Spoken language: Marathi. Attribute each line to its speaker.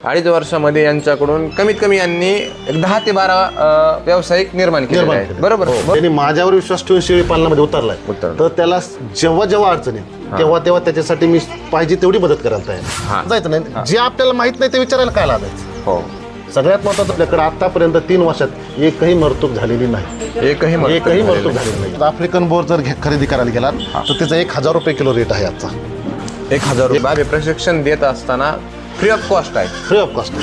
Speaker 1: 2.5 वर्षामध्ये यांच्याकडून कमीत कमी यांनी एक 10 ते 12 व्यावसायिक निर्माण केले आहेत. बरोबर.
Speaker 2: त्यांनी माझ्यावर विश्वास ठेवून शेळी पालनामध्ये उतरलाय. तर त्याला जेव्हा जेव्हा अडचण येईल तेव्हा त्याच्यासाठी मी पाहिजे तेवढी मदत करायला तयार. जायचं नाही, जे आपल्याला माहित नाही ते विचारायला काय लागायचं.
Speaker 1: हो.
Speaker 2: सगळ्यात महत्त्वाचं आपल्याकडे आतापर्यंत 3 वर्षात एकही मरतूक झालेली नाही.
Speaker 1: एकही
Speaker 2: मरतूक झालेली नाही. आफ्रिकन बोर जर खरेदी करायला गेला तर त्याचा 1000 रुपये किलो रेट आहे आजचा.
Speaker 1: 1000 रुपये. प्रशिक्षण देत असताना फ्री ऑफ कॉस्ट आहे.
Speaker 2: Free of cost.